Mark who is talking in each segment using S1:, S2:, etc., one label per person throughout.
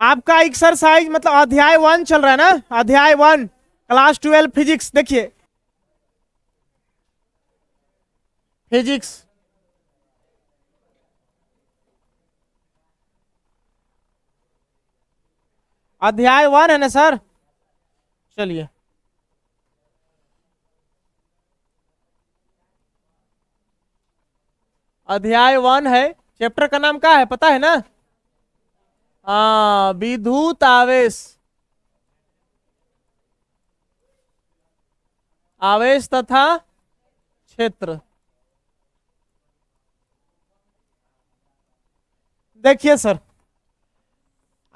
S1: आपका एक्सरसाइज मतलब अध्याय 1 चल रहा है ना, अध्याय 1 क्लास 12 फिजिक्स। देखिए फिजिक्स अध्याय 1 है ना सर। चलिए अध्याय 1 है, चैप्टर का नाम क्या है पता है ना? हाँ, विद्युत आवेश, आवेश तथा क्षेत्र। देखिए सर,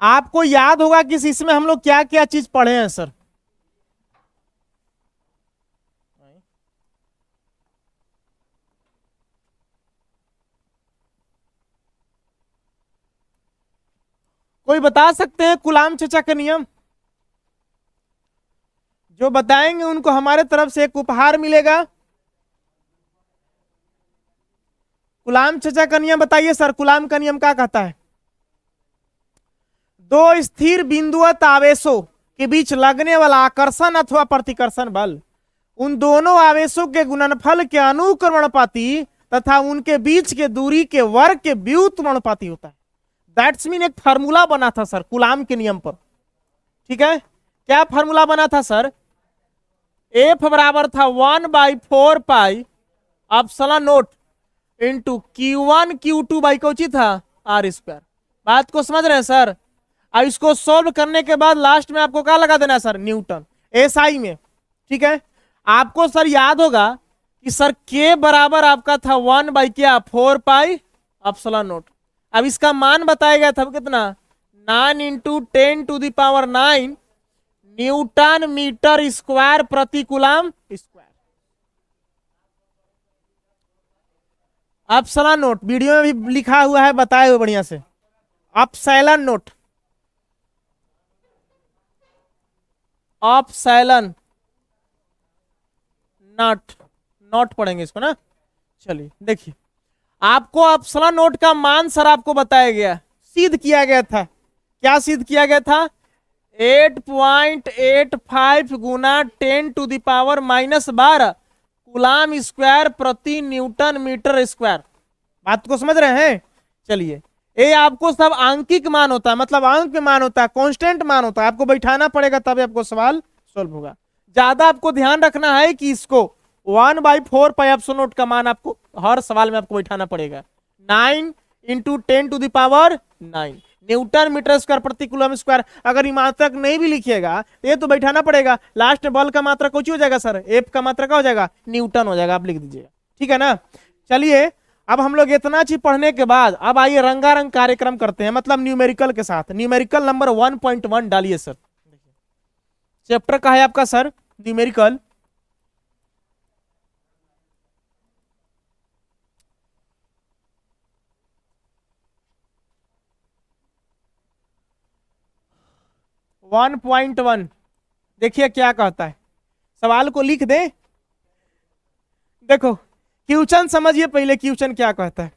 S1: आपको याद होगा कि इसमें हम लोग क्या क्या चीज पढ़े हैं सर। कोई बता सकते हैं कूलाम चाचा का नियम? जो बताएंगे उनको हमारे तरफ से एक उपहार मिलेगा। कूलाम चाचा का नियम बताइए सर, कूलाम का नियम क्या कहता है? दो स्थिर बिंदुवत आवेशों के बीच लगने वाला आकर्षण अथवा प्रतिकर्षण बल उन दोनों आवेशों के गुणनफल के अनुक्रमणपाती तथा उनके बीच के दूरी के वर्ग के व्युत्क्रमणपाती होता है। दैट्स मीन एक फार्मूला बना था सर कूलाम के नियम पर। ठीक है, क्या फार्मूला बना था सर? एफ बराबर था 1/4 pi epsilon note into Q1 Q2 by Cauchy था R स्क्वायर। बात को समझ रहे हैं सर? अब इसको सोल्व करने के बाद लास्ट में आपको क्या लगा देना है सर? न्यूटन SI में। ठीक है, आपको सर याद होगा कि सर K बराबर आपका था 1/4 पाई एप्सिलॉन नोट। अब इसका मान बताया गया था कितना? 9 इंटू 10⁹ न्यूटन मीटर स्क्वायर प्रति coulomb square. Epsilon note video में भी लिखा हुआ है, बताए हुए बढ़िया से। Epsilon note, epsilon not, not पढ़ेंगे इसको ना। चलिए देखिए, आपको एप्सिलॉन नोट का मान सर आपको बताया गया, सिद्ध किया गया था। क्या सिद्ध किया गया था? 8.85 गुना 10⁻⁻12 कूलाम स्क्वायर प्रति न्यूटन मीटर स्क्वायर। बात को समझ रहे हैं? चलिए, ये आपको सब आंकिक मान होता है, मतलब अंक में मान होता है, कांस्टेंट मान होता है। आपको बैठाना पड़ेगा तभी आपको सवाल सॉल्व होगा। ज्यादा आपको ध्यान रखना है कि इसको 1/4 पाई एप्सिलॉन नोट का मान आपको हर सवाल में आपको बैठाना पड़ेगा। 9 इंटू 10⁹ न्यूटन मीटर स्क्वायर प्रति कूलम स्क्वायर। अगर ये मात्रक नहीं भी लिखिएगा तो ये तो बैठाना पड़ेगा। लास्ट में बल का मात्रा कुछ हो जाएगा सर, एफ का मात्रा क्या हो जाएगा? न्यूटन हो जाएगा, आप लिख दीजिएगा। ठीक है ना? चलिए, अब हम लोग इतना चीज पढ़ने के बाद अब आइए रंगारंग कार्यक्रम करते हैं, मतलब न्यूमेरिकल के साथ। न्यूमेरिकल नंबर 1.1 डालिए सर। चैप्टर का है आपका सर न्यूमेरिकल। वन 1.1 देखिए क्या कहता है, सवाल को लिख दे। देखो क्वेश्चन समझिए पहले, क्वेश्चन क्या कहता है।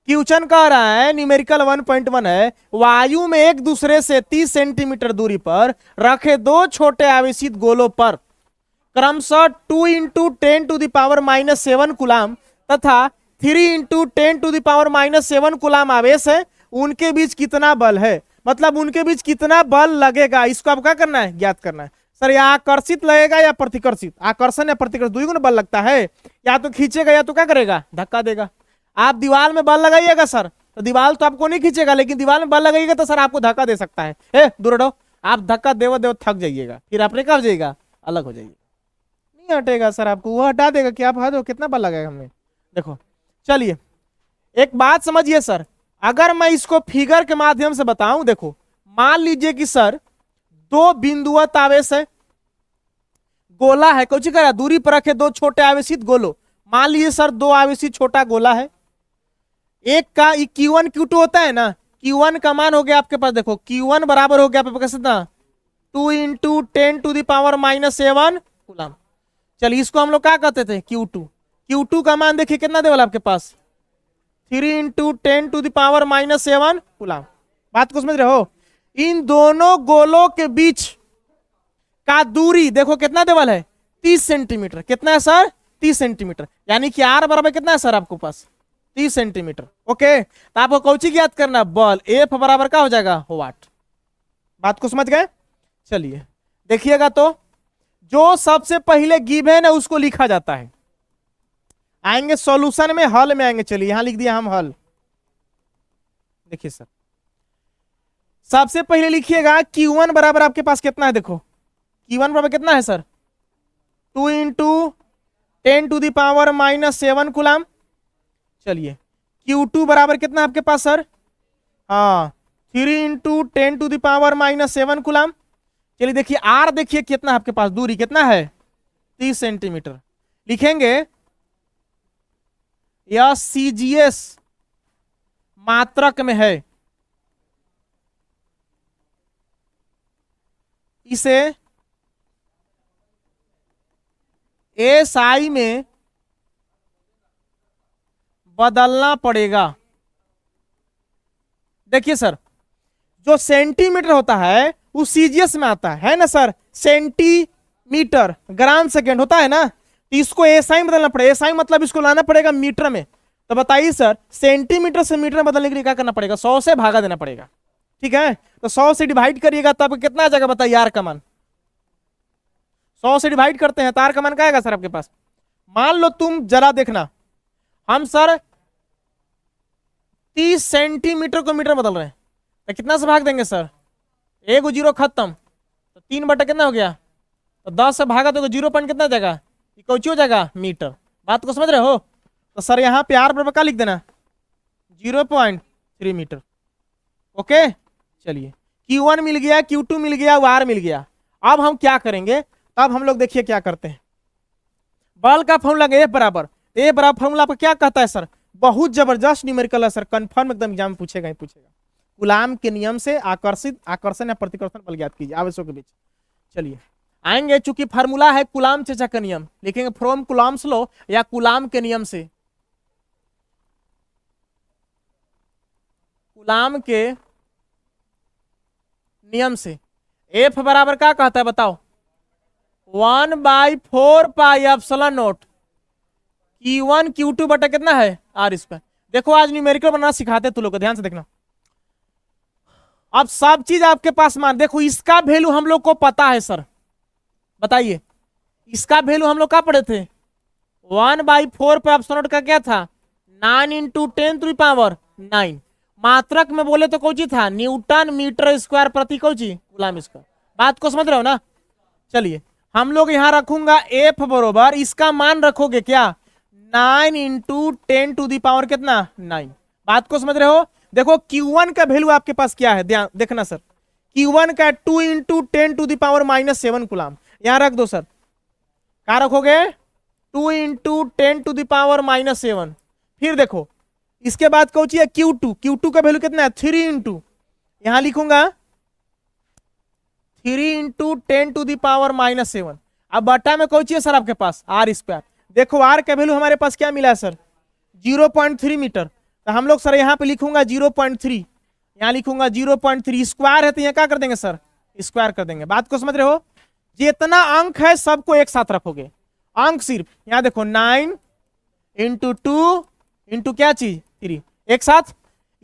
S1: क्वेश्चन कह रहा है न्यूमेरिकल 1.1 है, वायु में एक दूसरे से 30 सेंटीमीटर दूरी पर रखे दो छोटे आवेशित गोलों पर क्रमशः 2 इंटू 10⁻⁻7 कूलाम तथा 3 इंटू 10⁻⁻7 कूलाम आवेश है, उनके बीच कितना बल है? मतलब उनके बीच कितना बल लगेगा, इसको आपको क्या करना है? ज्ञात करना है। सर या आकर्षित लगेगा या प्रतिकर्षित? आकर्षण या प्रतिकर्षण दोनों बल लगता है। या तो खींचेगा या तो क्या करेगा? धक्का देगा। आप दीवार में बल लगाइएगा सर तो दीवार तो आपको नहीं खींचेगा, लेकिन दीवार में बल लगाइएगा तो सर आपको धक्का दे सकता है। दूर हटो, आप धक्का देव देव थक जाइएगा, फिर आपने कब जाइएगा? अलग हो जाइएगा, नहीं हटेगा सर आपको, वो हटा देगा कि आप हटो। कितना बल लगाएगा हमें? देखो चलिए एक बात समझिए सर, अगर मैं इसको फिगर के माध्यम से बताऊं, देखो मान लीजिए कि सर दो बिंदुवत आवेश है, गोला है, कुछ करा दूरी पर रखे दो छोटे आवेशित गोलो। मान लीजिए सर दो आवेशित छोटा गोला है, एक का Q1 Q2 होता है ना, Q1 का मान हो गया आपके पास, देखो Q1 बराबर हो गया आपके पास कितना? 2 इंटू 10⁻⁻7 कूलम। चलिए इसको हम लोग क्या कहते थे? Q2। Q2 का मान देखिए कितना देवल आपके पास? 3 इंटू 10⁻⁻7 कूलम। बात को समझ रहे हो? इन दोनों गोलों के बीच का दूरी देखो कितना देवल है, 30 सेंटीमीटर। कितना है सर? 30 सेंटीमीटर। यानी कि आर बराबर कितना है सर आपको पास? 30 सेंटीमीटर। ओके, तो आपको कौन चीज याद करना? बल। एफ बराबर क्या हो जाएगा? वाट। बात को समझ गए? चलिए देखिएगा, तो जो सबसे पहले गिवन है उसको लिखा जाता है। आएंगे सॉल्यूशन में, हल में आएंगे। चलिए यहां लिख दिया हम हल। देखिए सर, सबसे पहले लिखिएगा Q1 बराबर आपके पास कितना है? देखो Q1 बराबर कितना है सर? 2 × 10⁻⁻7 कूलम। चलिए Q2 बराबर कितना है आपके पास सर? हाँ, 3 × 10⁻⁻7 कूलम। चलिए देखिए R देखिए कितना है आपके पास, दूरी कितना है? 30 सेंटीमीटर। लिखेंगे यह CGS मात्रक में है, इसे SI में बदलना पड़ेगा। देखिए सर, जो सेंटीमीटर होता है वो सीजीएस में आता है ना सर? सेंटीमीटर ग्राम सेकेंड होता है ना, तो इसको एसआई में बदलना पड़ेगा। एसआई मतलब इसको लाना पड़ेगा मीटर में। तो बताइए सर, सेंटीमीटर से मीटर में बदलने के लिए क्या करना पड़ेगा? 100 से भागा देना पड़ेगा। ठीक है, तो 100 से डिवाइड करिएगा तब कितना आ जाएगा बताइए? आर का मान 100 से डिवाइड करते हैं तो आर का मान क्या आएगा सर आपके पास? मान लो तुम जरा देखना, हम सर 30 सेंटीमीटर को मीटर बदल रहे हैं, तो कितना से भाग देंगे सर? 1 जीरो खत्म, तो 3 बटा कितना हो गया? तो 10 से भागा तो 0 पॉइंट कितना जाएगा? कौची हो जाएगा? मीटर। बात को समझ रहे हो? तो सर यहाँ पे आर बराबर क्या लिख देना? 0.3 मीटर। ओके, चलिए Q1 मिल गया, Q2 मिल गया, आर मिल गया। अब हम क्या करेंगे? तब हम लोग देखिए क्या करते हैं। बल का फॉर्मूला ए बराबर फॉर्मूला आपका क्या कहता है सर? बहुत जबरदस्त न्यूमेरिकल है सर, कंफर्म एकदम एग्जाम पूछेगा ही पूछेगा। कूलाम के नियम से आकर्षण या प्रतिकर्षण बल ज्ञात कीजिए आवेशों के बीच। चलिए आएंगे, चूंकि फार्मूला है कूलाम चेचा का नियम, लिखेंगे फ्रॉम कूलाम्स लॉ या कूलाम के नियम से। कूलाम के नियम से एफ बराबर क्या कहता है बताओ? 1/4 pi epsilon not Q1 Q2 बटा कितना है? R square. देखो आज न्यूमेरिकल बनाना सिखाते हैं तुम लोग को, ध्यान से देखना। अब सब चीज आपके पास मान, देखो इसका वैल्यू हम लोग को पता है सर, बताइए इसका वैल्यू हम लोग क्या पढ़े थे? 1/4 पे एप्सिलॉन का क्या था? 9 × 10⁻9। मात्रक में बोले तो कौन था? न्यूटन मीटर स्क्वायर प्रति कौची? Coulomb square. बात को समझ रहे हो ना? चलिए हम लोग यहां रखूंगा एफ बरोबर, इसका मान रखोगे क्या? 9 × 10⁻⁹ कितना? 9। बात को समझ रहे हो? देखो Q1 का वैल्यू आपके पास क्या है, ध्यान देखना सर। Q1 का 2 × 10⁻⁻7 कूलम, यहां रख दो सर। क्या रखोगे? 2 × 10⁻⁻7। फिर देखो इसके बाद कौन है? Q2 का वैल्यू कितना है? 3 × यहां लिखूंगा 3 × 10⁻⁻7। अब बटा में कौन है सर आपके पास? R square. देखो आर का वैल्यू हमारे पास क्या मिला है सर? 0.3 मीटर। तो हम लोग सर यहाँ पे लिखूंगा 0.3, यहाँ लिखूंगा 0.3। स्क्वायर है तो यहाँ क्या कर देंगे सर? स्क्वायर कर देंगे। बात को समझ रहे हो? जितना अंक है सबको एक साथ रखोगे। अंक सिर्फ यहाँ देखो 9 × 2 × क्या चीज? 3 एक साथ।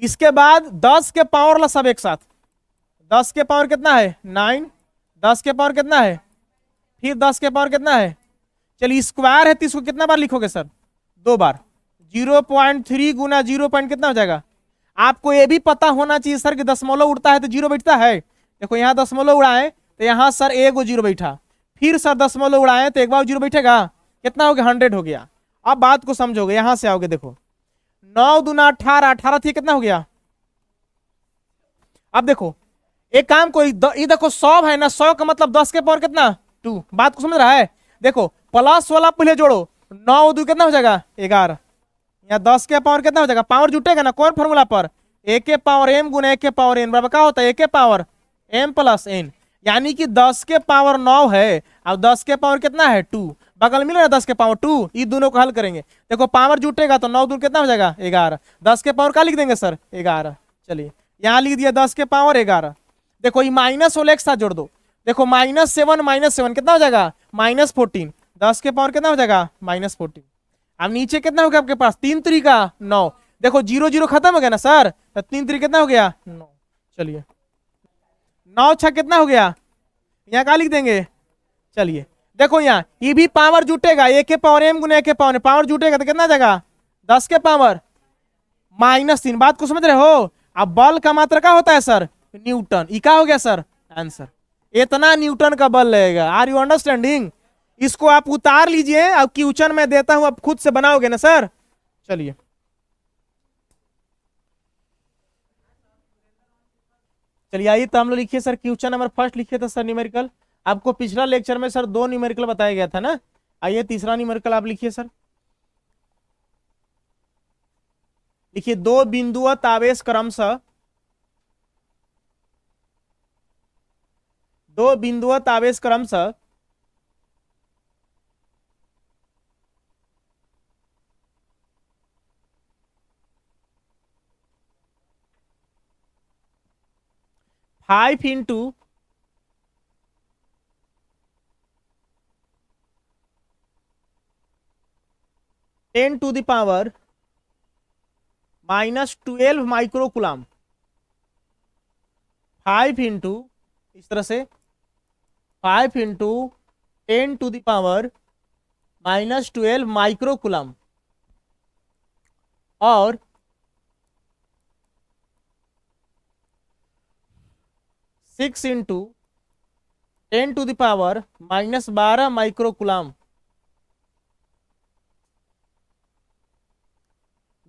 S1: इसके बाद 10 के पावर ला सब एक साथ। 10 के पावर कितना है? 9। 10 के पावर कितना है? फिर 10 के पावर कितना है? चलिए स्क्वायर है तो इसको कितना बार लिखोगे सर? 2 बार। 0.3 गुना 0 पॉइंट कितना हो जाएगा? आपको ये भी पता होना चाहिए सर कि दशमलव उड़ता है तो 0 बैठता है। देखो यहाँ दशमलव उड़ाए तो यहाँ सर 1 0 बैठा, फिर सर दशमलव उड़ाए तो 1 बार 0 बैठेगा, कितना हो गया? 100 हो गया। अब बात को समझोगे, यहां से आओगे, देखो 9 दूना 18, 18 थी कितना हो गया? अब देखो एक काम कोई ये देखो 100 है ना, 100 का मतलब 10 के पावर कितना? 2। बात को समझ रहा है? देखो प्लस वाला पहले जोड़ो, 9 2 कितना हो जाएगा? 11। यहाँ 10 के पावर कितना हो जाएगा? पावर जुटेगा ना कौन फॉर्मूला पर? ए के पावर m गुना ए के पावर n बराबर क्या होता है? ए के पावर m + n। यानी कि 10 के पावर 9 है, अब 10 के पावर कितना है? 2। बगल मिल रहा है 10 के पावर 2, ये दोनों को हल करेंगे। देखो पावर जुटेगा तो 9 दूर कितना हो जाएगा? 11। 10 के पावर क्या लिख देंगे सर? 11। चलिए यहां लिख दिया 10 के पावर 11। देखो ये माइनस वाला एक साथ जोड़ दो, देखो -7 कितना हो जाएगा -14, 10 के पावर कितना हो जाएगा -14। अब नीचे कितना हो गया आपके पास 3 3 का 9, देखो 0 0 खत्म हो गया ना सर, तो 3 3 कितना हो गया 9। चलिए 9 6 कितना हो गया, यहाँ क्या लिख देंगे, चलिए देखो यहाँ ये भी पावर जुटेगा, ए के पावर m गुना ए के पावर पावर जुटेगा तो कितना आ जाएगा 10 के पावर -3। बात को समझ रहे हो। अब बल का मात्रा क्या होता है सर, न्यूटन। ई क्या हो गया सर आंसर, इतना न्यूटन का बल लगेगा। Are you understanding. इसको आप उतार लीजिए, अब क्वेश्चन मैं देता हूं, आप खुद से बनाओगे ना सर। चलिए चलिए आइए तो हम लोग लिखिए सर क्वेश्चन नंबर फर्स्ट लिखिए था सर न्यूमेरिकल। आपको पिछला लेक्चर में सर 2 न्यूमेरिकल बताया गया था ना। आइए तीसरा न्यूमेरिकल आप लिखिए सर। लिखिए 2 बिंदुवत आवेश क्रमशः 2 बिंदुवत आवेश क्रमशः 5 इंटू 10⁻⁻12 माइक्रोकुलाम। 5 इंटू इस तरह से 5 इंटू 10⁻⁻12 माइक्रोकुलाम और 6 इंटू 10⁻⁻12 माइक्रोकुलाम।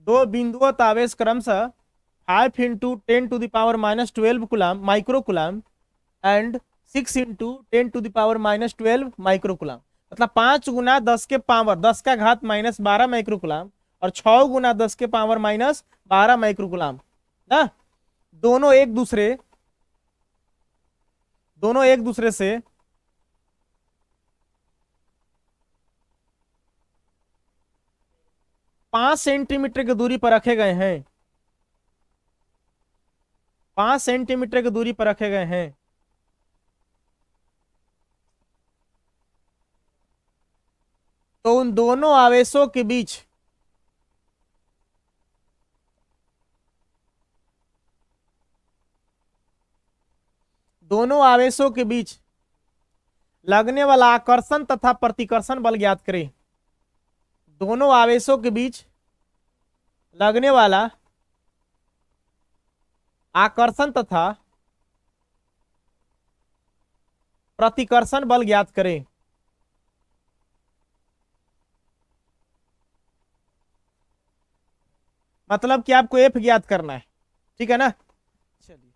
S1: 2 बिंदुवत आवेश क्रमशः 5 into 10⁻⁻12 कुलाम microcoulomb and 6 into 10⁻⁻12 microcoulomb. मतलब 5 गुना 10 के पावर 10 का घात -12 माइक्रोकुलाम और 6 गुना 10 के पावर -12 माइक्रोकुलाम ना। दोनों एक दूसरे से 5 सेंटीमीटर की दूरी पर रखे गए हैं। 5 सेंटीमीटर की दूरी पर रखे गए हैं। तो उन दोनों आवेशों के बीच लगने वाला आकर्षण तथा प्रतिकर्षण बल ज्ञात करें। दोनों आवेशों के बीच लगने वाला आकर्षण तथा प्रतिकर्षण बल ज्ञात करें। मतलब कि आपको एफ ज्ञात करना है, ठीक है ना। चलिए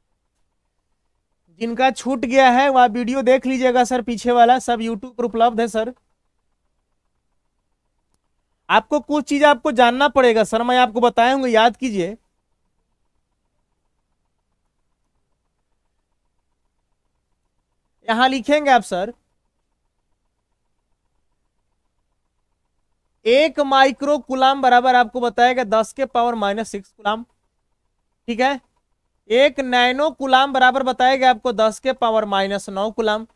S1: जिनका छूट गया है वह वीडियो देख लीजिएगा सर, पीछे वाला सब यूट्यूब पर उपलब्ध है सर। आपको कुछ चीज आपको जानना पड़ेगा सर, मैं आपको बताया हूँ, याद कीजिए। यहां लिखेंगे आप सर 1 माइक्रो कुलाम बराबर आपको बताएगा 10 के पावर -6 कुलाम, ठीक है। 1 नैनो कुलाम बराबर बताएगा आपको 10 के पावर -9 कुलाम।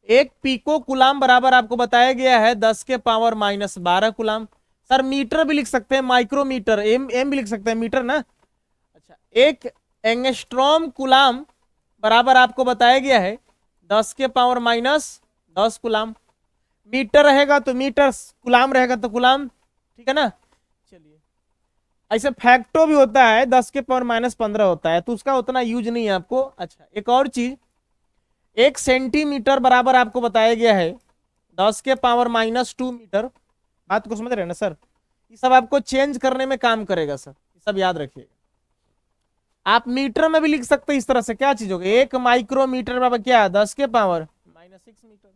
S1: 1 पीको कुलाम बराबर आपको बताया गया है 10 के पावर -12 कुलाम। सर मीटर भी लिख सकते हैं, माइक्रोमीटर एम भी लिख सकते हैं, मीटर ना। अच्छा 1 एंगस्ट्रॉम कुलाम बराबर आपको बताया गया है 10 के पावर -10 कुलाम। मीटर रहेगा तो मीटर, कुलाम रहेगा तो कुलाम, ठीक है ना। चलिए ऐसे फैक्टो भी होता है 10 के पावर -15 होता है, तो उसका उतना यूज नहीं है आपको। अच्छा एक और चीज, 1 सेंटीमीटर बराबर आपको बताया गया है 10 के पावर -2 मीटर। बात को समझ रहे हैं ना सर। ये सब आपको चेंज करने में काम करेगा सर, ये सब याद रखिएगा। आप मीटर में भी लिख सकते हैं इस तरह से। क्या चीज होगी, 1 माइक्रोमीटर बराबर क्या 10 के पावर -6 मीटर।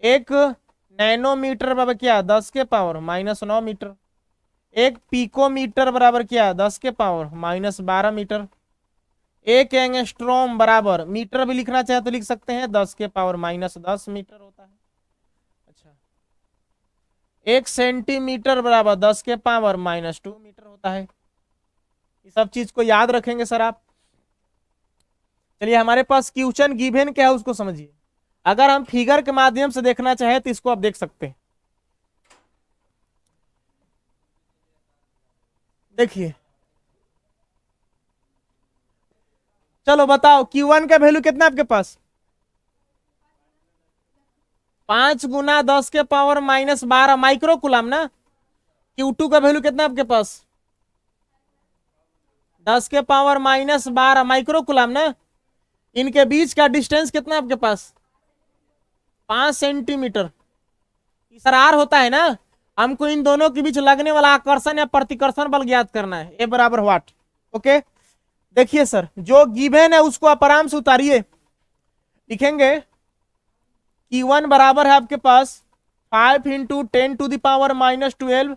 S1: 1 नैनोमीटर बराबर क्या 10 के पावर -9 मीटर। 1 पिकोमीटर बराबर क्या 10 के पावर -12 मीटर। 1 एंगस्ट्रॉम बराबर, मीटर भी लिखना चाहे तो लिख सकते हैं 10 के पावर -10 मीटर होता है। अच्छा 1 सेंटीमीटर बराबर 10 के पावर -2 मीटर होता है। ये सब चीज को याद रखेंगे सर आप। चलिए हमारे पास क्वेश्चन गिवन क्या है उसको समझिए। अगर हम फिगर के माध्यम से देखना चाहें तो इसको आप देख सकते हैं। देखिए चलो बताओ Q1 का वैल्यू कितना आपके पास? 5 × 10⁻⁻12 माइक्रो कुलाम ना। Q2 का वैल्यू कितना आपके पास? 10⁻⁻12 माइक्रो कुलाम ना। इनके बीच का डिस्टेंस कितना आपके पास? 5 सेंटीमीटर। सर आर होता है ना, हमको इन दोनों के बीच लगने वाला आकर्षण या प्रतिकर्षण बल ज्ञात करना है। ए बराबर व्हाट। ओके देखिए सर जो गिवन है उसको आप आराम से उतारिए। लिखेंगे Q1 बराबर है आपके पास 5 × 10⁻⁻12।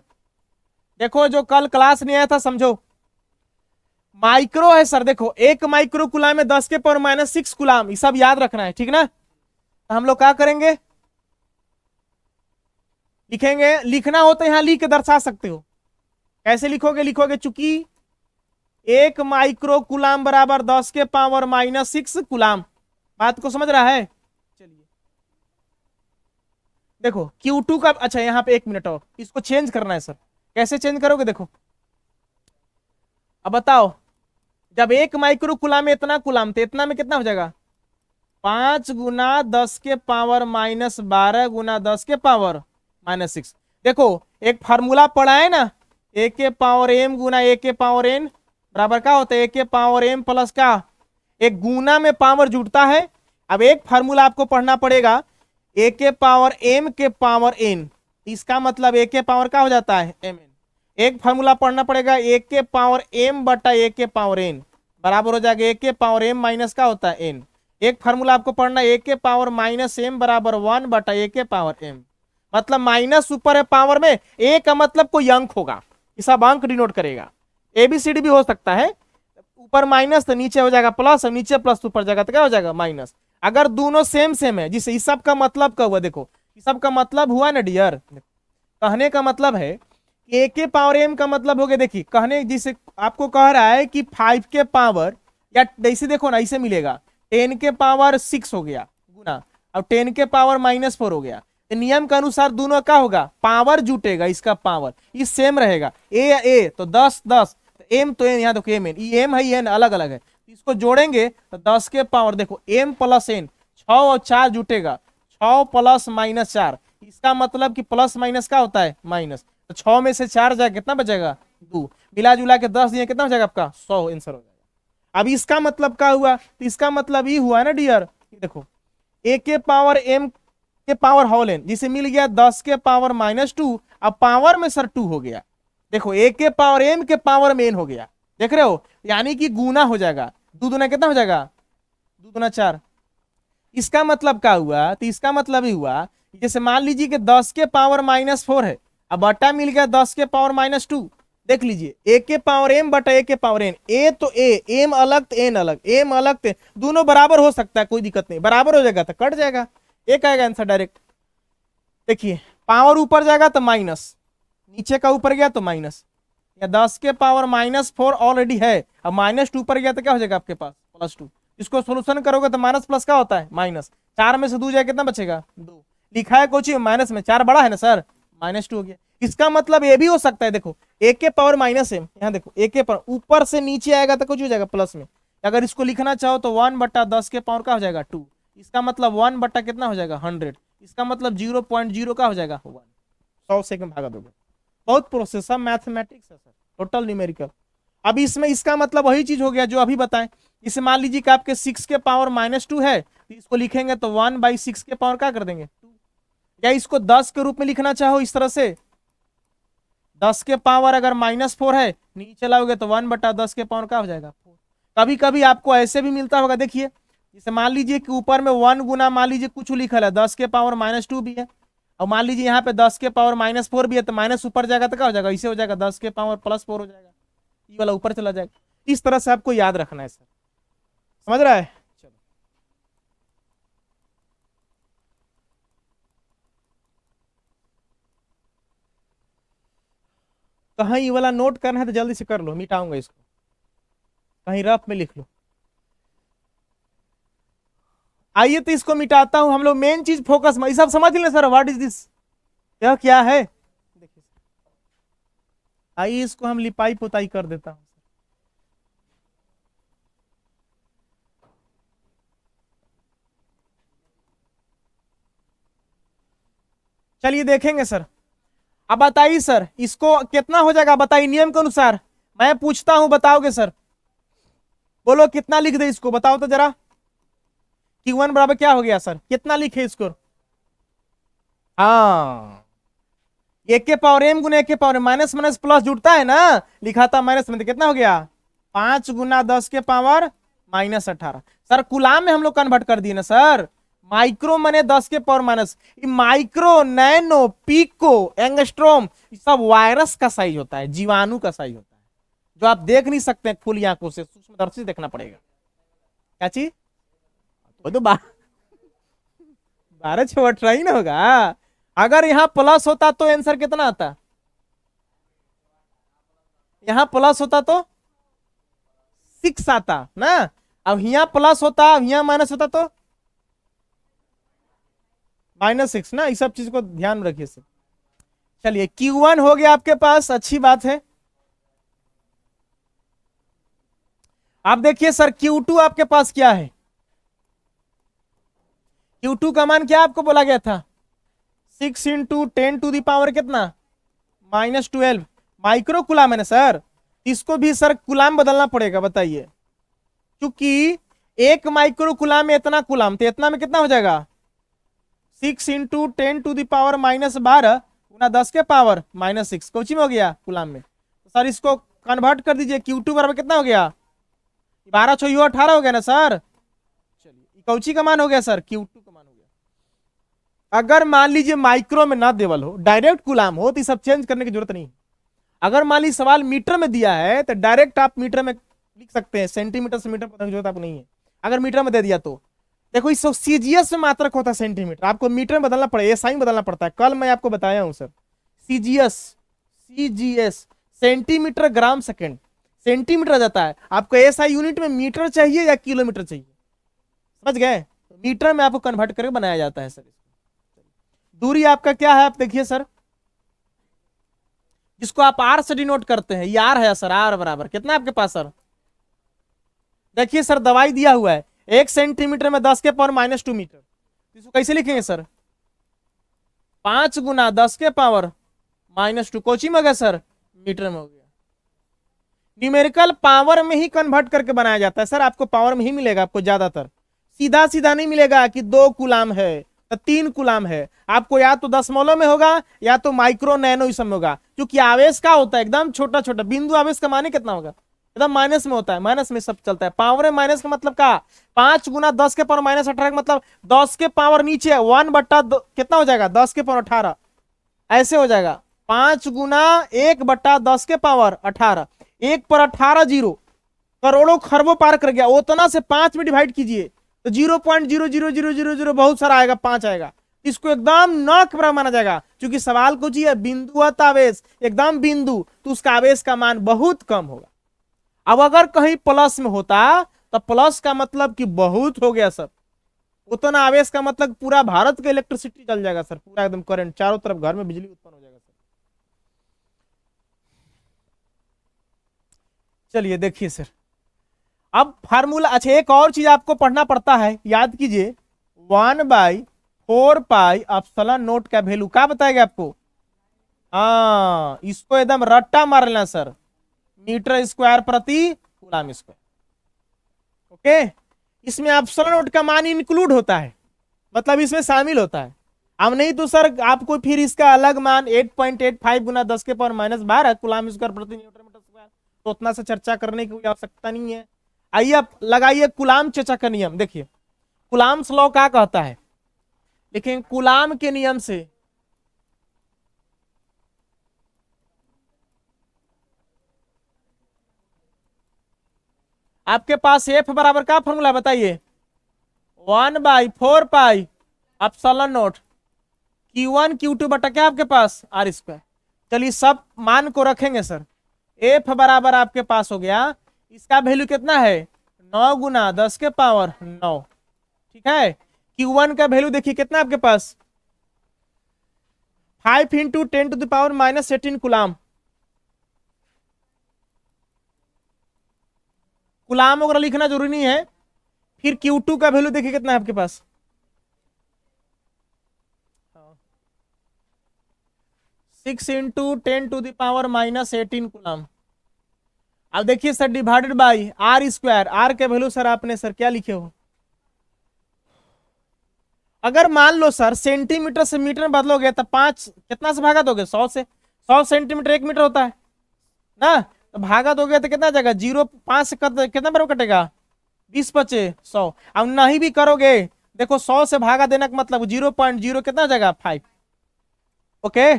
S1: देखो जो कल क्लास में आया था समझो, माइक्रो है सर। देखो एक माइक्रो कुलाम में 10⁻⁻6 कुलाम, ये सब याद रखना है ठीक ना। तो हम लोग क्या करेंगे, लिखेंगे, लिखना हो तो यहां लिख के दर्शा सकते हो। कैसे लिखोगे? लिखोगे चूंकि एक माइक्रो कुलाम बराबर 10⁻⁻6 कुलाम। बात को समझ रहा है? चलिए देखो Q2 का, अच्छा यहाँ पे 1 मिनट और इसको चेंज करना है सर। कैसे चेंज करोगे? देखो अब बताओ, जब एक माइक्रो कुलाम में इतना कुलाम तो इतना में कितना हो जाएगा? 5 × 10⁻⁻12 × 10⁻⁻6। देखो एक फार्मूला पढ़ा है ना, A⁻m गुना A⁻n बराबर क्या होता है? A⁻m प्लस क्या, एक गुना में पावर जुड़ता है। अब एक फार्मूला आपको पढ़ना पड़ेगा A⁻m⁻n, इसका मतलब A के पावर क्या हो जाता है? mn। एक फार्मूला पढ़ना पड़ेगा A⁻m/A⁻n बराबर हो जाएगा A⁻m माइनस क्या होता है? n। एक फार्मूला आपको पढ़ना A⁻m बराबर 1/A⁻m, मतलब माइनस ऊपर है पावर में, ए का मतलब कोई अंक होगा, ये सब अंक डिनोट करेगा। ABCD भी हो सकता है, ऊपर माइनस तो नीचे हो जाएगा प्लस, और नीचे प्लस ऊपर जाएगा तो क्या हो जाएगा? माइनस। अगर दोनों सेम सेम है, जिसे इस सब का मतलब क्या हुआ? देखो इस सब का मतलब हुआ ना डियर, कहने का मतलब है A⁻m का मतलब हो गया, देखिए कहने जिसे आपको कह रहा है कि 5 के पावर, या ऐसे देखो ना, ऐसे मिलेगा 10⁻6 हो गया गुना, अब 10⁻⁻4 हो गया। तो नियम के अनुसार दोनों क्या होगा? पावर जुटेगा, इसका पावर ये सेम रहेगा। ए तो 10 10, एम तो एन, यहाँ देखो एम एन, ये एम है ये एन अलग अलग है, इसको जोड़ेंगे तो 10 के पावर, देखो एम प्लस एन, 6 और 4 जुटेगा, 6 प्लस माइनस 4, इसका मतलब कि प्लस माइनस क्या होता है? माइनस। तो 6 में से 4 जाए कितना बचेगा? 2, मिला जुला के 10 दिए कितना हो जाएगा आपका? 100 आंसर हो जाएगा। अब इसका मतलब क्या हुआ? तो इसका मतलब ये हुआ ना डियर, देखो A⁻m के पावर होल n, जिसे मिल गया 10⁻⁻2, अब पावर में सर 2 हो गया। देखो A⁻m के पावर में n हो गया, देख रहे हो, यानी कि गुना हो जाएगा। 2 दूना कितना हो जाएगा? 2 दूना 4। इसका मतलब क्या हुआ? तो इसका मतलब ही हुआ, जैसे मान लीजिए कि 10⁻⁻4 है, अब बटा मिल गया 10⁻⁻2। देख लीजिए A⁻m बटा A⁻n, ए तो ए, एम अलग तो एन अलग, एम अलग तो दोनों बराबर हो सकता है, कोई दिक्कत नहीं, बराबर हो जाएगा तो कट जाएगा, एक आएगा आंसर डायरेक्ट। देखिए पावर ऊपर जाएगा तो माइनस, नीचे का ऊपर गया तो माइनस, या 10⁻⁻4 ऑलरेडी है, अब -2 ऊपर गया तो क्या हो जाएगा आपके पास? +2। इसको सोल्यूशन करोगे तो माइनस प्लस क्या होता है? माइनस। 4 में से 2 जाए कितना बचेगा? 2। लिखा है कुछ माइनस में, 4 बड़ा है ना सर, -2 हो गया। इसका मतलब ये भी हो सकता है, देखो A⁻m, यहाँ देखो A ऊपर से नीचे आएगा तो कुछ हो जाएगा प्लस में। अगर इसको लिखना चाहो तो 1/10 क्या हो जाएगा? 2। इसका मतलब 1 बटा कितना हो जाएगा? 100। इसका मतलब 0.0 का हो जाएगा 1, 100 से कम भागा दोगे। बहुत प्रोसेस है, मैथमेटिक्स है सर, टोटल न्यूमेरिकल। अब इसमें इसका मतलब वही चीज हो गया जो अभी बताएं। इसे मान लीजिए कि आपके 6 के पावर -2 है, तो इसको लिखेंगे तो 1/6 के पावर क्या कर देंगे? 2। या इसको 10 के रूप में लिखना चाहो इस तरह से, 10 के पावर अगर -4 है, नीचे लाओगे तो 1/10 के पावर क्या हो जाएगा? 4। कभी कभी आपको ऐसे भी मिलता होगा, देखिए जैसे मान लीजिए कि ऊपर में 1 गुना मान लीजिए कुछ लिखा है, 10 के पावर -2 भी है, और मान लीजिए यहाँ पे 10 के पावर -4 भी है, तो माइनस ऊपर जाएगा तो क्या हो जाएगा? इसे हो जाएगा 10 के पावर +4 हो जाएगा, ये वाला ऊपर चला जाएगा। इस तरह से आपको याद रखना है सर, समझ रहा है? चलो कहीं ये वाला नोट करना है तो जल्दी से कर लो, मिटाऊंगा इसको। कहीं रफ में लिख लो। आइए तो इसको मिटाता हूं, हम लोग मेन चीज फोकस में, सब समझ लें सर, व्हाट इज दिस, यह क्या है। देखिए आइए इसको हम लिपाई पोताई कर देता हूं। चलिए देखेंगे सर। अब बताइए सर इसको कितना हो जाएगा, बताइए नियम के अनुसार। मैं पूछता हूं बताओगे सर, बोलो कितना लिख दे इसको, बताओ तो जरा। Q1 बराबर क्या हो गया सर, कितना लिखे इसको। हाँ, एक के पावर m गुना एक के पावर माइनस माइनस प्लस जुड़ता है ना, लिखा था माइनस में, तो कितना हो गया 5 गुना 10 के पावर माइनस 18। सर कुलाम में हम लोग कन्वर्ट कर दिए ना सर, माइक्रो मने 10 के power minus, micro nano pico angstrom सब वायरस का साइज होता है, जीवाणु का साइज होता है, जो आप देख नहीं सकते खुली आंखों से, सूक्ष्मदर्शी से देखना पड़ेगा। क्या चीज, वो तो 12 ही ना होगा। अगर यहाँ प्लस होता तो आंसर कितना आता, यहाँ प्लस होता तो 6 आता ना, अब यहाँ प्लस होता, अब यहाँ माइनस होता तो -6 ना, इस सब चीज को ध्यान में रखिए सर। चलिए Q1 हो गया आपके पास, अच्छी बात है। आप देखिए सर Q2 आपके पास क्या है, Q2 का मान क्या आपको बोला गया था, 6 × 10⁻, कितना -12 माइक्रो कुलाम है ना सर, इसको भी सर कुलाम बदलना पड़ेगा, बताइए। क्योंकि एक माइक्रो कुलाम में इतना कुलाम, तो इतना में कितना हो जाएगा 6 × 10⁻12 गुना 10 के पावर -6, कोची में हो गया कुलाम में। तो सर इसको कन्वर्ट कर दीजिए, Q2 बराबर कितना हो गया 12 × 6 = 18 हो गया ना सर। चलिए कौची का मान हो गया सर, Q2 का मान हो गया। अगर मान लीजिए माइक्रो में ना देवल हो, डायरेक्ट कुलाम हो, तो सब चेंज करने की जरूरत नहीं। अगर मान लीजिए सवाल मीटर में दिया है तो डायरेक्ट आप मीटर में लिख सकते हैं, सेंटीमीटर से मीटर पढ़ने की जरूरत आपको नहीं है। अगर मीटर में दे दिया तो देखो, इस सीजीएस में मात्रक होता है सेंटीमीटर, आपको मीटर में बदलना पड़ेगा, ये साइन बदलना पड़ता है, कल मैं आपको बताया हूं sir. CGS centimetre gram second, centimetre आ जाता है, आपको एसआई यूनिट में मीटर चाहिए या किलोमीटर चाहिए, समझ गए, मीटर में आपको कन्वर्ट करके बनाया जाता है सर। दूरी आपका क्या है, आप देखिए सर, जिसको आप आर से डिनोट करते हैं, ये आर है सर, आर बराबर कितना आपके पास सर, देखिए सर दवाई दिया हुआ है 1 सेंटीमीटर में 10 के पावर -2 मीटर, इसको कैसे लिखेंगे सर 5 गुना 10 के पावर -2, कोची में हो गया सर मीटर में हो गया। न्यूमेरिकल पावर में ही कन्वर्ट करके बनाया जाता है सर, आपको पावर में ही मिलेगा, आपको ज्यादातर सीधा सीधा नहीं मिलेगा कि 2 कुलाम है तो 3 कुलाम है, आपको या तो दशमलव में होगा या तो माइक्रो नैनो इसमें होगा, क्योंकि आवेश का होता है एकदम छोटा छोटा बिंदु, आवेश का माने कितना होगा एकदम माइनस में होता है, माइनस में सब चलता है। पावर में माइनस का मतलब का 5 गुना 10 के पावर -18 का मतलब 10 के पावर नीचे 1/2 कितना हो जाएगा 10 के पावर 18, ऐसे हो जाएगा 5 गुना 1/10 के पावर 18, 1 पर 18 जीरो, करोड़ों खरबों पार कर गया, उतना से 5 में डिवाइड कीजिए तो 0.00000 बहुत सारा आएगा, 5 आएगा, इसको एकदम न के बराबर माना जाएगा, क्योंकि सवाल कुछ ही है बिंदुवत आवेश, एकदम बिंदु, तो उसका आवेश का मान बहुत कम होगा। अब अगर कहीं प्लस में होता तो प्लस का मतलब कि बहुत हो गया सर, उतना आवेश का मतलब पूरा भारत का इलेक्ट्रिसिटी चल जाएगा सर, पूरा एकदम करंट चारों तरफ घर में बिजली उत्पन्न हो जाएगा सर। चलिए देखिए सर, अब फार्मूला, अच्छा एक और चीज आपको पढ़ना पड़ता है, याद कीजिए 1/4πε0 का वैल्यू क्या बताएगा आपको, हाँ इसको एकदम रट्टा मार लेना सर, मीटर स्क्वायर प्रति कूलम स्क्वायर, ओके। इसमें एप्सिलॉन का मान इंक्लूड होता है, मतलब इसमें शामिल होता है, अब नहीं तो सर आपको फिर इसका अलग मान 8.85 गुना 10 के पावर -12 कूलम स्क्वायर प्रति न्यूटन मीटर स्क्वायर, तो उतना से चर्चा करने की कोई आवश्यकता नहीं है। आइए आप लगाइए कूलम चर्चा का नियम, देखिए कूलम्स लॉ क्या कहता है, लेकिन कूलम के नियम से आपके पास एफ बराबर का फॉर्मूला बताइए 1/4πε0 Q1 Q2 बटा क्या आपके पास R²। चलिए सब मान को रखेंगे सर, एफ बराबर आपके पास हो गया इसका वैल्यू कितना है 9 गुना 10 के पावर 9। ठीक है, Q1 का वैल्यू देखिए कितना आपके पास 5 इंटू 10⁻−18 कुलाम। कुलाम वगैरह लिखना जरूरी नहीं है। फिर Q2 का वैल्यू देखिए कितना है आपके पास 6 इंटू 10⁻−18 कुलाम। अब देखिए sir divided by R square, R के वैल्यू सर आपने सर क्या लिखे हो, अगर मान लो सर सेंटीमीटर से मीटर में बदलोगे तो 5 कितना से भागा दोगे 100 से, 100 सेंटीमीटर 1 मीटर होता है ना, तो भागा दोगे तो कितना जाएगा 0.5 से कितना बार कटेगा 20 बचे 100। अब नहीं भी करोगे देखो 100 से भागा देने का मतलब 0.0 कितना हो जाएगा 5। ओके,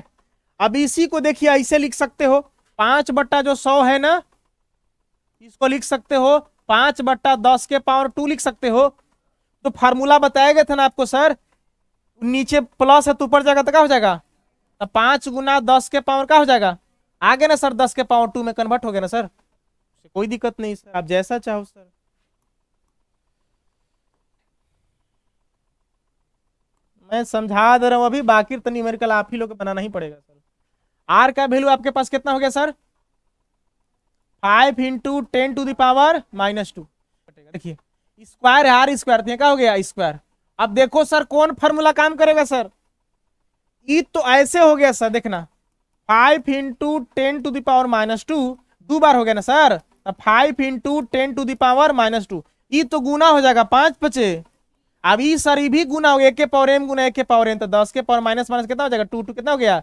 S1: अब इसी को देखिए ऐसे लिख सकते हो 5/100 है ना, इसको लिख सकते हो 5/10 के पावर 2 लिख सकते हो। तो फार्मूला बताया गया था ना आपको सर, नीचे प्लस है तो ऊपर जाएगा तो क्या हो जाएगा, तो 5 गुना 10 के पावर क्या हो जाएगा, आगे ना सर 10 के पावर 2 में कन्वर्ट हो गया ना सर, कोई दिक्कत नहीं सर, आप जैसा चाहो सर। मैं समझा दे रहा हूं अभी, बाकी तो न्यूमेरिकल आप ही लोग को बनाना ही पड़ेगा सर। आर का वैल्यू आपके पास कितना हो गया सर 5 इंटू 10⁻⁻2। देखिए स्क्वायर है, आर स्क्वायर तो क्या हो गया स्क्वायर। अब देखो सर कौन फॉर्मूला काम करेगा सर, ई तो ऐसे हो गया सर, देखना 5 इंटू 10⁻2 दो बार हो गया ना सर, 5 इंटू 10⁻2 ई तो गुना हो जाएगा 5 बचे। अब ई सर ई भी गुना हो गया 1 के पावर m गुना 1 के पावर n, तो 10 के पावर माइनस माइनस कितना हो जाएगा 2 कितना हो गया।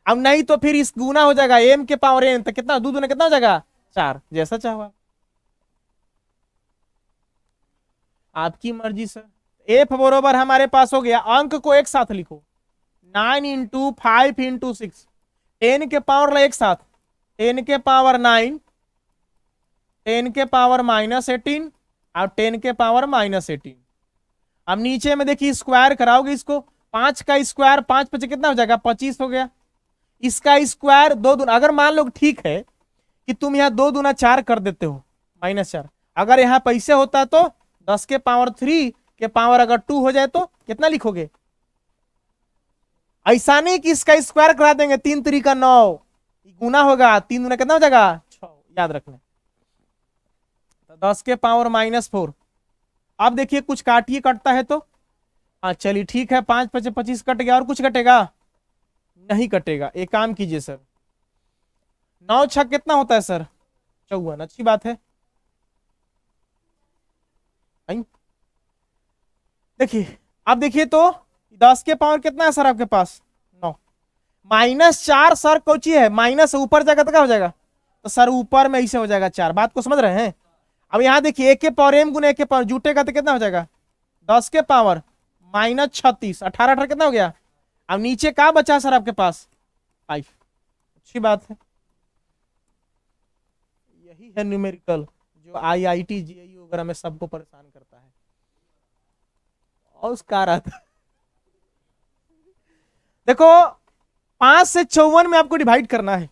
S1: अब नहीं तो फिर इस गुना हो जाएगा m के पावर n, तो कितना 2 दूना कितना हो जाएगा 4, जैसा चाहो आपकी मर्जी सर। एफ बरोबर हमारे पास हो गया, अंक को एक साथ लिखो 9 इंटू 5 इंटू 6, 10 के पावर एक साथ 10 के पावर 9, 10 के पावर -18 और 10 के पावर -18। अब नीचे में देखिए स्क्वायर कराओगे इसको, 5 का स्क्वायर 5 पचे कितना हो जाएगा 25 हो गया। इसका स्क्वायर 2 दूना, अगर मान लो ठीक है कि तुम यहाँ 2 दूना 4 कर देते हो -4, अगर यहाँ पैसे होता है तो 10 के पावर 3 के पावर अगर 2 हो जाए तो कितना लिखोगे, ऐसा नहीं कि इसका स्क्वायर करा देंगे 3 3 का 9 गुना होगा 3 दूना कितना हो जाएगा 6, याद रखना। तो 10 के पावर -4। अब देखिए कुछ काटिए कटता है तो, हाँ चलिए ठीक है 5 5 25 कट गया, और कुछ कटेगा नहीं कटेगा। एक काम कीजिए सर 9 6 कितना होता है सर 54, अच्छी बात है। देखिए अब देखिए तो 10 के पावर कितना है सर आपके पास 9, -4 सर कोची है माइनस ऊपर जाएगा तो क्या हो जाएगा, तो सर ऊपर में ऐसे हो जाएगा 4, बात को समझ रहे हैं। अब यहाँ देखिए 1 के पावर m गुना 1 के पावर जुटेगा तो कितना हो जाएगा 10 के पावर -36, 18 18 कितना हो गया। अब नीचे क्या बचा सर आपके पास 5, अच्छी बात है। यही है न्यूमेरिकल जो IIT JEE वगैरह में सबको परेशान करता है, और उसका रहा था देखो 5 से 54 में आपको डिवाइड करना है,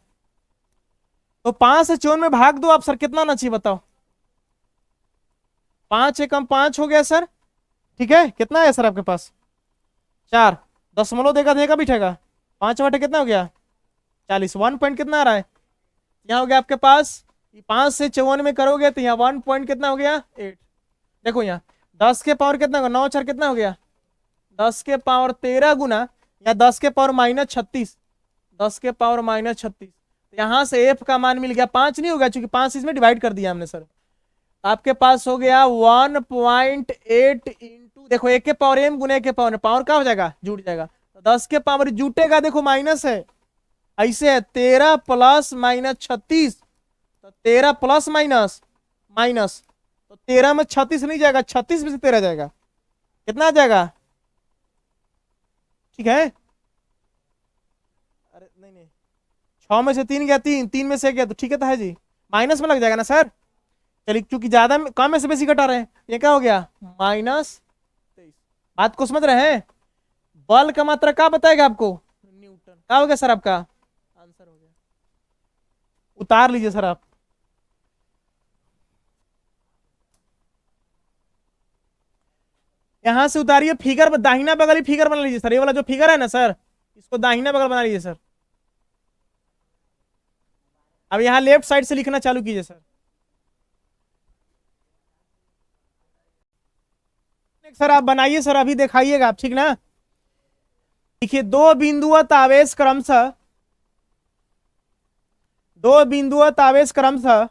S1: तो 5 से 54 में भाग दो आप सर, कितना ना चाहिए बताओ, 5 एकम 5 हो गया सर, ठीक है कितना है सर आपके पास 4, दशमलव देगा देगा बिठेगा 5 बटे कितना हो गया 40, 1 पॉइंट कितना आ रहा है यहाँ हो गया आपके पास, 5 से 54 में करोगे तो यहाँ 1 पॉइंट कितना हो गया 8। देखो यहाँ 10 के पावर कितना होगा 9 4 कितना हो गया 10 के पावर 13 गुना या 10 के पावर -36, 10 के पावर -36, यहां से एफ का मान मिल गया 5 नहीं होगा क्योंकि 5 इसमें डिवाइड कर दिया हमने सर, आपके पास हो गया 1.8 इंटू देखो 1 के पावर m गुना 1 के पावर पावर क्या हो जाएगा जुट जाएगा, तो 10 के पावर जुटेगा देखो माइनस है ऐसे है 13 प्लस -36, तो 13 प्लस माइनस माइनस, तो 13 में 36 नहीं जाएगा, 36 में से 13 जाएगा कितना आ जाएगा, ठीक है अरे नहीं नहीं 6 में से 3 गया 3, 3 में से गया तो ठीक है, तो है जी माइनस में लग जाएगा ना सर। चलिए क्योंकि ज्यादा कम में से बेसी घटा रहे हैं, ये क्या हो गया -23। बात को समझ रहे हैं, बल का मात्रा क्या बताएगा आपको न्यूटन, क्या हो गया सर आपका आंसर हो गया, उतार लीजिए सर आप। यहां से उतारिए, फिगर दाहिना बगल ही फिगर बना लीजिए सर, ये वाला जो फिगर है ना सर, इसको दाहिना बगल बना लीजिए सर। अब यहाँ लेफ्ट साइड से लिखना चालू कीजिए सर। सर आप बनाइए सर, अभी दिखाइएगा आप, ठीक ना। देखिए दो बिंदुवत आवेश क्रमशः, दो बिंदुवत आवेश क्रमशः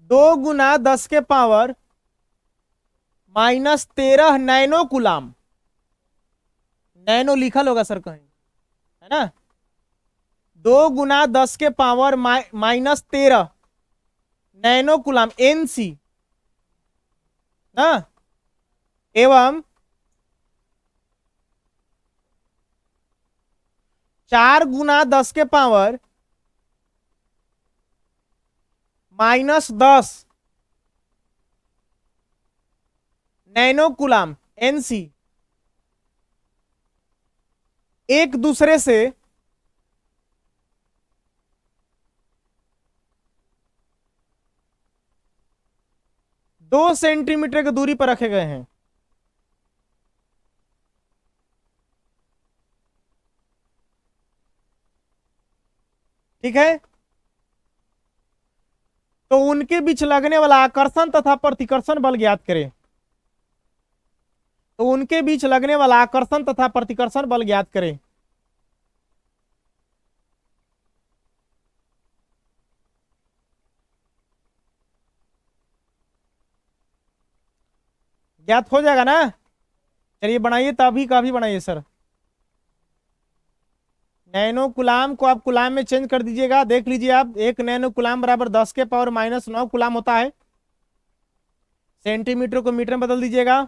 S1: 2 गुना 10 के पावर -13 नैनो कुलाम, नैनो लिखल होगा सर कहीं, है ना, 2 गुना 10 के पावर -13 नैनो कुलाम एनसी ना, एवं 4 गुना 10 के पावर -10 नैनो कुलाम एनसी एक दूसरे से दो सेंटीमीटर की दूरी पर रखे गए हैं। ठीक है, तो उनके बीच लगने वाला आकर्षण तथा प्रतिकर्षण बल ज्ञात करें, तो उनके बीच लगने वाला आकर्षण तथा प्रतिकर्षण बल ज्ञात करें। ज्ञात हो जाएगा ना। चलिए बनाइए, तभी का भी बनाइए सर। नैनो कुलाम को आप कुलाम में चेंज कर दीजिएगा, देख लीजिए आप, 1 नैनो कुलाम बराबर 10 के पावर -9 कुलाम होता है। सेंटीमीटर को मीटर में बदल दीजिएगा।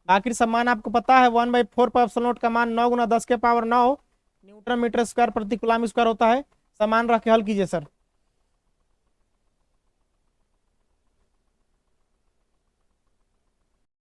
S1: बाकी सम्मान आपको पता है, 1/4 पावर एप्सिलॉन नॉट का मान 9 गुना 10 के पावर 9 न्यूटन मीटर स्क्वायर प्रति कुलाम स्क्वायर होता है। समान रख के हल कीजिए सर।